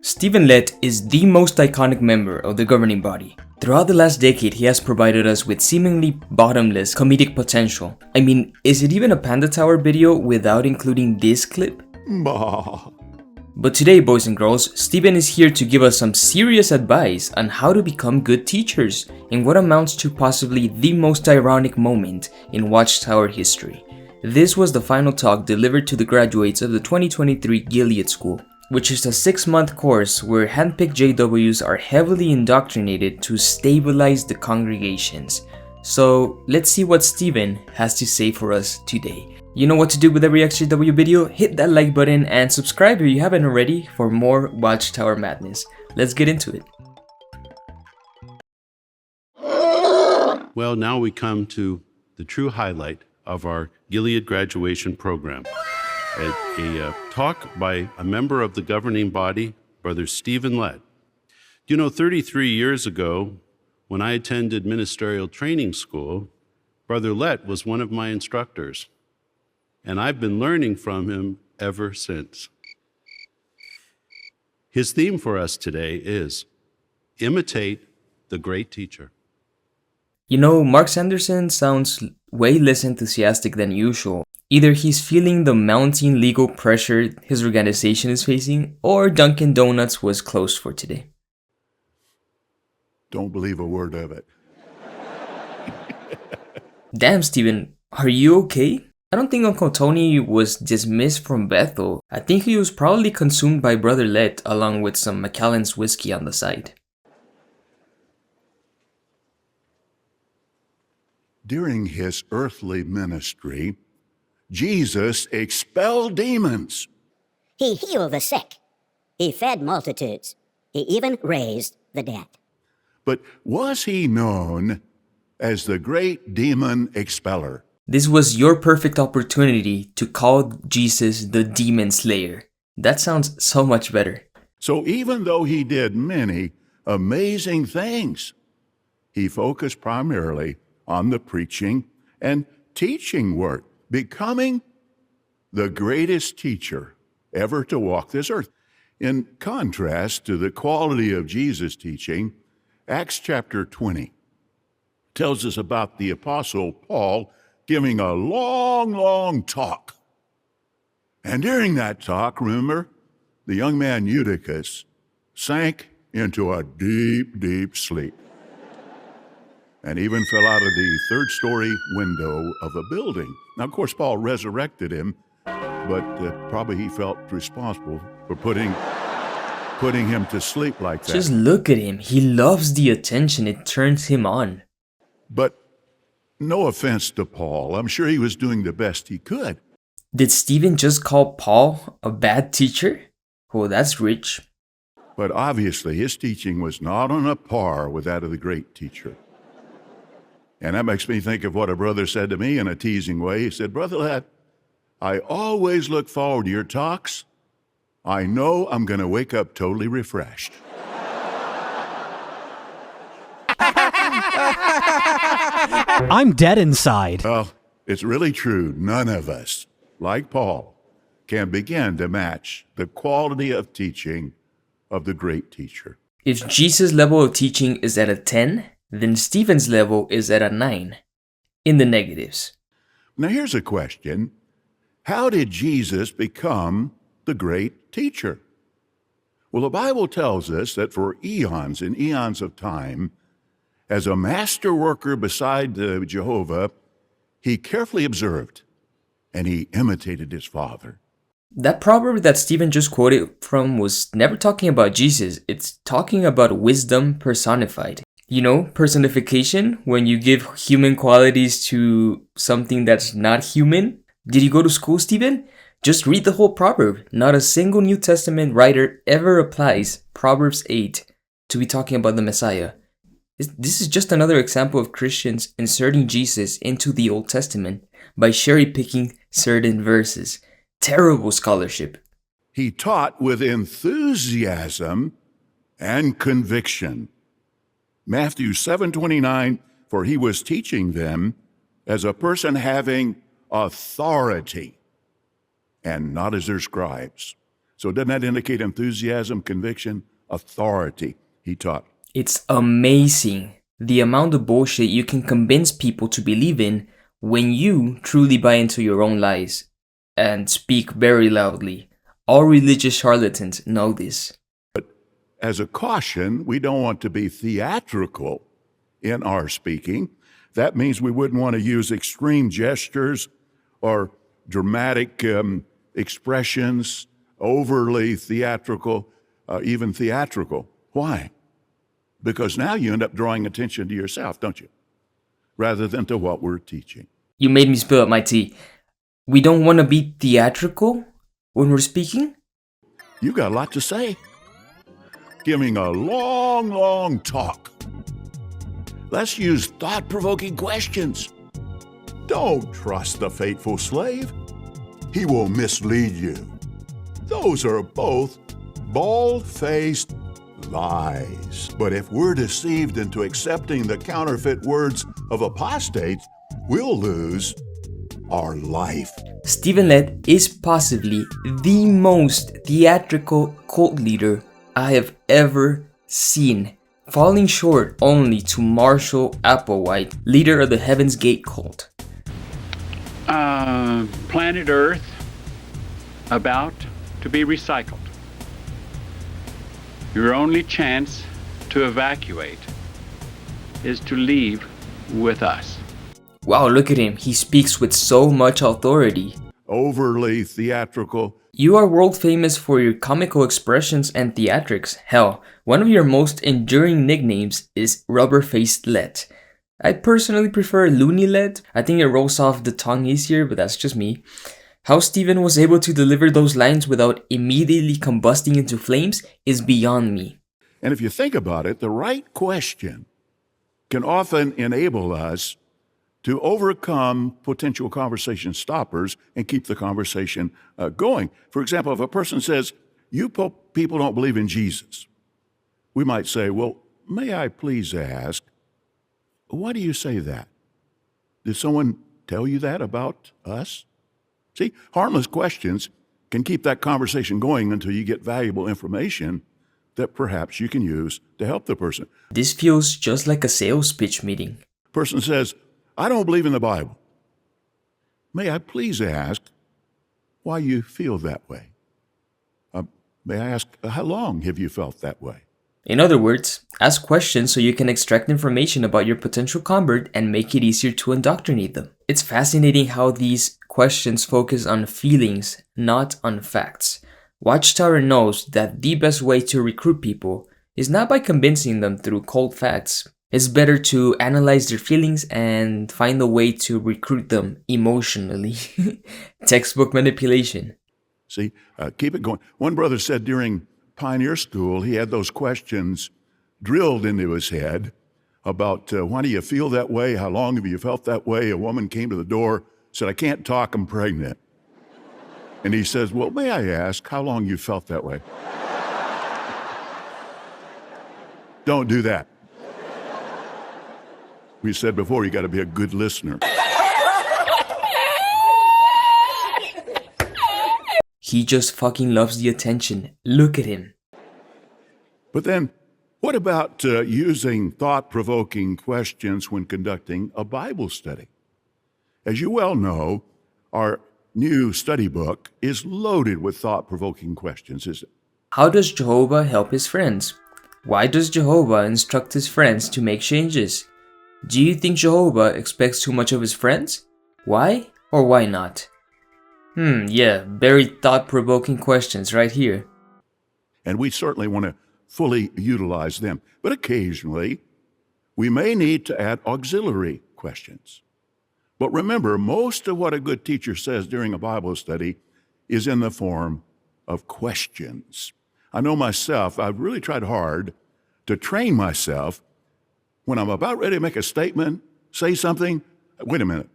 Stephen Lett is the most iconic member of the governing body. Throughout the last decade, he has provided us with seemingly bottomless comedic potential. I mean, is it even a Panda Tower video without including this clip? Bah. But today, boys and girls, Stephen is here to give us some serious advice on how to become good teachers in what amounts to possibly the most ironic moment in Watchtower history. This was the final talk delivered to the graduates of the 2023 Gilead School, which is a 6-month course where handpicked JWs are heavily indoctrinated to stabilize the congregations. So let's see what Stephen has to say for us today. You know what to do with every ExJW video? Hit that like button and subscribe if you haven't already for more Watchtower madness. Let's get into it. Well, now we come to the true highlight of our Gilead graduation program. A talk by a member of the governing body, Brother Stephen Lett. You know, 33 years ago, when I attended ministerial training school, Brother Lett was one of my instructors, and I've been learning from him ever since. His theme for us today is imitate the great teacher. You know, Mark Sanderson sounds way less enthusiastic than usual. Either he's feeling the mounting legal pressure his organization is facing, or Dunkin' Donuts was closed for today. Don't believe a word of it. Damn, Stephen, are you okay? I don't think Uncle Tony was dismissed from Bethel. I think he was probably consumed by Brother Lett along with some Macallan's whiskey on the side. During his earthly ministry, Jesus expelled demons. He healed the sick. He fed multitudes. He even raised the dead. But was he known as the great demon expeller? This was your perfect opportunity to call Jesus the demon slayer. That sounds so much better. So even though he did many amazing things, he focused primarily on the preaching and teaching work, becoming the greatest teacher ever to walk this earth. In contrast to the quality of Jesus' teaching, Acts chapter 20 tells us about the Apostle Paul giving a long talk. And during that talk, remember, the young man Eutychus sank into a deep sleep and even fell out of the third-story window of a building. Now, of course, Paul resurrected him, but probably he felt responsible for putting him to sleep like that. Just look at him. He loves the attention. It turns him on. But no offense to Paul. I'm sure he was doing the best he could. Did Stephen just call Paul a bad teacher? Oh, that's rich. But obviously, his teaching was not on a par with that of the great teacher. And that makes me think of what a brother said to me in a teasing way. He said, "Brother Lett, I always look forward to your talks. I know I'm going to wake up totally refreshed." I'm dead inside. Well, it's really true. None of us, like Paul, can begin to match the quality of teaching of the great teacher. If Jesus' level of teaching is at a 10, then Stephen's level is at a 9, in the negatives. Now here's a question. How did Jesus become the great teacher? Well, the Bible tells us that for eons and eons of time, as a master worker beside Jehovah, he carefully observed and he imitated his Father. That proverb that Stephen just quoted from was never talking about Jesus. It's talking about wisdom personified. You know, personification, when you give human qualities to something that's not human. Did you go to school, Stephen? Just read the whole proverb. Not a single New Testament writer ever applies Proverbs 8 to be talking about the Messiah. This is just another example of Christians inserting Jesus into the Old Testament by cherry-picking certain verses. Terrible scholarship. He taught with enthusiasm and conviction. Matthew 7:29, for he was teaching them as a person having authority and not as their scribes. So doesn't that indicate enthusiasm, conviction, authority, he taught? It's amazing the amount of bullshit you can convince people to believe in when you truly buy into your own lies and speak very loudly. All religious charlatans know this. But as a caution, we don't want to be theatrical in our speaking. That means we wouldn't want to use extreme gestures or dramatic expressions, overly theatrical, even theatrical. Why? Because now you end up drawing attention to yourself, don't you? Rather than to what we're teaching. You made me spill out my tea. We don't want to be theatrical when we're speaking? You got a lot to say. Giving a long, long talk. Let's use thought-provoking questions. Don't trust the faithful slave. He will mislead you. Those are both bald-faced lies. But if we're deceived into accepting the counterfeit words of apostates, we'll lose our life. Stephen Lett is possibly the most theatrical cult leader I have ever seen, falling short only to Marshall Applewhite, leader of the Heaven's Gate cult. Planet Earth about to be recycled. Your only chance to evacuate is to leave with us. Wow, look at him. He speaks with so much authority. Overly theatrical. You are world famous for your comical expressions and theatrics. Hell, one of your most enduring nicknames is Rubber-Faced Let. I personally prefer Looney Let. I think it rolls off the tongue easier, but that's just me. How Stephen was able to deliver those lines without immediately combusting into flames is beyond me. And if you think about it, the right question can often enable us to overcome potential conversation stoppers and keep the conversation going. For example, if a person says, you people don't believe in Jesus, we might say, well, may I please ask, why do you say that? Did someone tell you that about us? See, harmless questions can keep that conversation going until you get valuable information that perhaps you can use to help the person. This feels just like a sales pitch meeting. Person says, I don't believe in the Bible. May I please ask why you feel that way? May I ask, how long have you felt that way? In other words, ask questions so you can extract information about your potential convert and make it easier to indoctrinate them. It's fascinating how these questions focus on feelings, not on facts. Watchtower knows that the best way to recruit people is not by convincing them through cold facts. It's better to analyze their feelings and find a way to recruit them emotionally. Textbook manipulation. See, keep it going. One brother said during Pioneer School, he had those questions drilled into his head about why do you feel that way? How long have you felt that way? A woman came to the door, said, I can't talk, I'm pregnant. And he says, well, may I ask how long you felt that way? Don't do that. We said before, you got to be a good listener. He just fucking loves the attention. Look at him. But then, what about using thought-provoking questions when conducting a Bible study? As you well know, our new study book is loaded with thought-provoking questions, isn't it? How does Jehovah help his friends? Why does Jehovah instruct his friends to make changes? Do you think Jehovah expects too much of his friends? Why or why not? Yeah, very thought-provoking questions right here. And we certainly want to fully utilize them. But occasionally, we may need to add auxiliary questions. But remember, most of what a good teacher says during a Bible study is in the form of questions. I know myself, I've really tried hard to train myself when I'm about ready to make a statement, say something, wait a minute,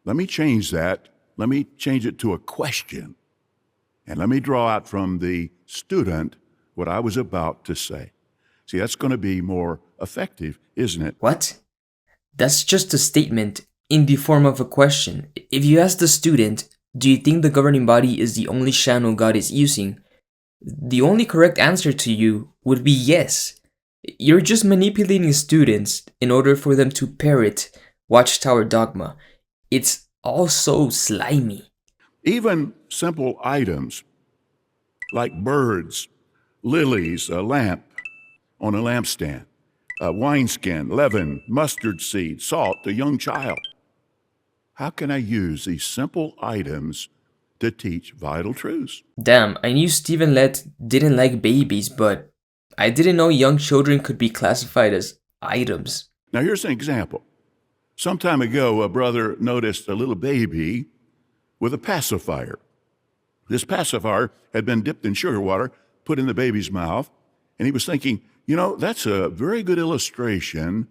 let me change that. Let me change it to a question. And let me draw out from the student what I was about to say. See, that's going to be more effective, isn't it? What? That's just a statement in the form of a question. If you ask the student, do you think the governing body is the only channel God is using? The only correct answer to you would be yes. You're just manipulating students in order for them to parrot Watchtower dogma. It's all so slimy. Even simple items like birds, lilies, a lamp on a lampstand, a wineskin, leaven, mustard seed, salt, a young child. How can I use these simple items to teach vital truths? Damn, I knew Stephen Lett didn't like babies, but I didn't know young children could be classified as items. Now, here's an example. Some time ago, a brother noticed a little baby with a pacifier. This pacifier had been dipped in sugar water, put in the baby's mouth, and he was thinking, that's a very good illustration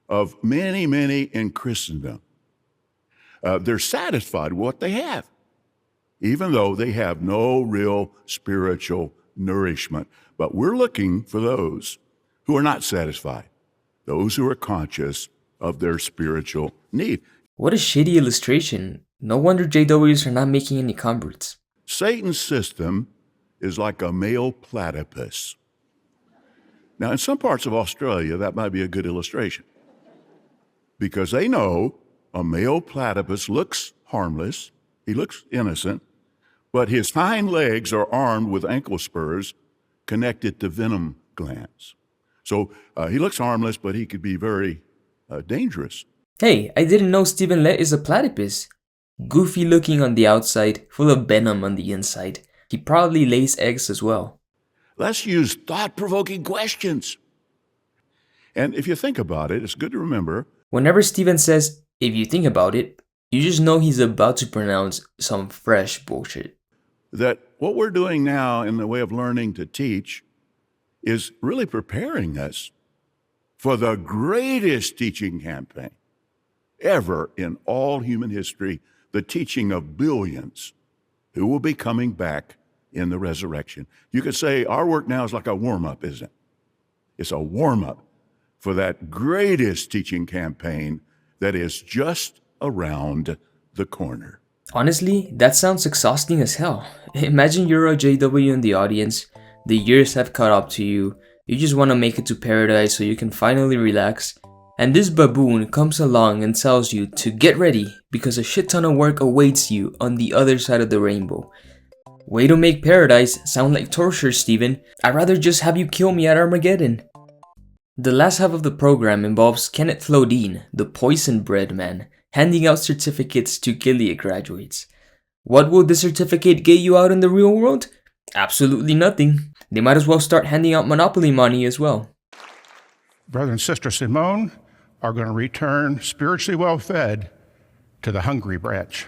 of many in Christendom. They're satisfied with what they have, even though they have no real spiritual nourishment. But we're looking for those who are not satisfied, those who are conscious of their spiritual need. What a shitty illustration. No wonder JWs are not making any converts. Satan's system is like a male platypus. Now, in some parts of Australia, that might be a good illustration because they know a male platypus looks harmless, he looks innocent, but his hind legs are armed with ankle spurs connected to venom glands. So he looks harmless, but he could be very dangerous. Hey, I didn't know Stephen Lett is a platypus. Goofy looking on the outside, full of venom on the inside. He probably lays eggs as well. Let's use thought-provoking questions. And if you think about it, it's good to remember. Whenever Stephen says, if you think about it, you just know he's about to pronounce some fresh bullshit. That what we're doing now in the way of learning to teach is really preparing us for the greatest teaching campaign ever in all human history, the teaching of billions who will be coming back in the resurrection. You could say our work now is like a warm-up, isn't it? It's a warm-up for that greatest teaching campaign that is just around the corner. Honestly, that sounds exhausting as hell. Imagine you're a JW in the audience, the years have caught up to you, you just want to make it to paradise so you can finally relax, and this baboon comes along and tells you to get ready because a shit ton of work awaits you on the other side of the rainbow. Way to make paradise sound like torture, Stephen. I'd rather just have you kill me at Armageddon. The last half of the program involves Kenneth Flodine, the poison bread man, handing out certificates to Gilead graduates. What will this certificate get you out in the real world? Absolutely nothing. They might as well start handing out Monopoly money as well. Brother and Sister Simone are going to return spiritually well fed to the hungry branch.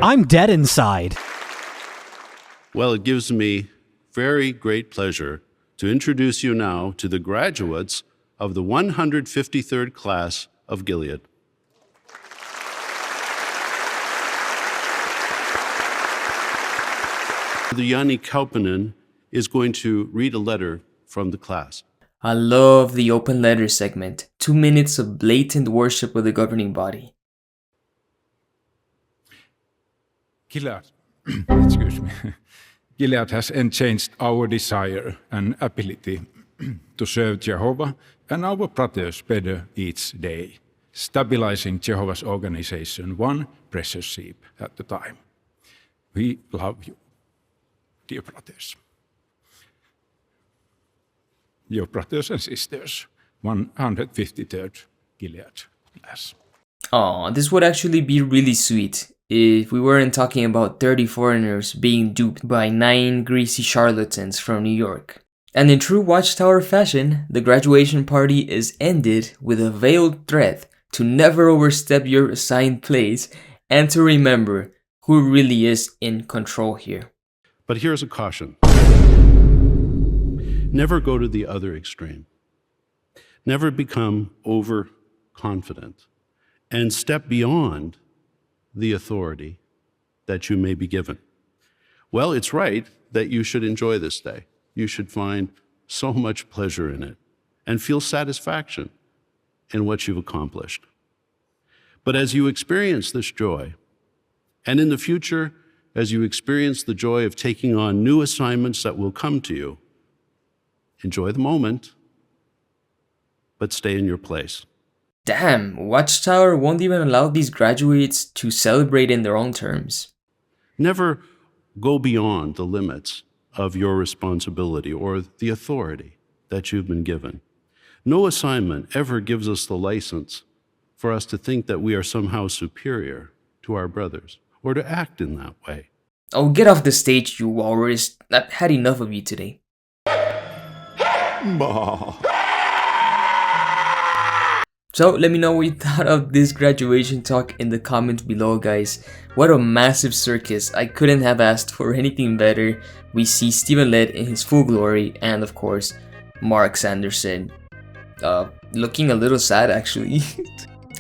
I'm dead inside. Well, it gives me very great pleasure to introduce you now to the graduates of the 153rd class of Gilead. The Yanni Kauppanen is going to read a letter from the class. I love the open letter segment. 2 minutes of blatant worship of the governing body. Gilead, excuse me. Gilead has enchanged our desire and ability to serve Jehovah and our brothers better each day, stabilizing Jehovah's organization one precious sheep at a time. We love you, dear brothers. Your brothers and sisters, 153rd Gilead class. Aw, this would actually be really sweet if we weren't talking about 30 foreigners being duped by 9 greasy charlatans from New York. And in true Watchtower fashion, the graduation party is ended with a veiled threat to never overstep your assigned place and to remember who really is in control here. But here's a caution. Never go to the other extreme. Never become overconfident and step beyond the authority that you may be given. Well, it's right that you should enjoy this day. You should find so much pleasure in it and feel satisfaction in what you've accomplished. But as you experience this joy, And in the future, as you experience the joy of taking on new assignments that will come to you, enjoy the moment, but stay in your place. Damn, Watchtower won't even allow these graduates to celebrate in their own terms. Never go beyond the limits of your responsibility or the authority that you've been given. No assignment ever gives us the license for us to think that we are somehow superior to our brothers or to act in that way. Oh, get off the stage, you walrus. I've had enough of you today. Bah. So let me know what you thought of this graduation talk in the comments below, guys. What a massive circus. I couldn't have asked for anything better. We see Stephen Led in his full glory, and of course Mark Sanderson looking a little sad actually.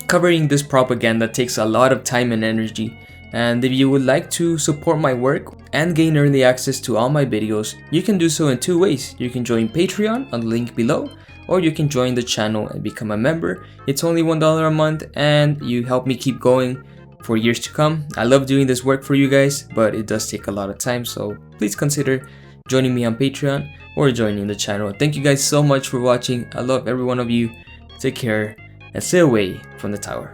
Covering this propaganda takes a lot of time and energy, and if you would like to support my work and gain early access to all my videos, you can do so in two ways. You can join Patreon on the link below, or you can join the channel and become a member. It's only $1 a month and you help me keep going for years to come. I love doing this work for you guys, but it does take a lot of time, so please consider joining me on Patreon or joining the channel. Thank you guys so much for watching. I love every one of you. Take care and stay away from the tower.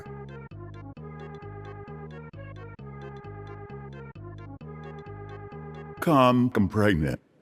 Come pregnant.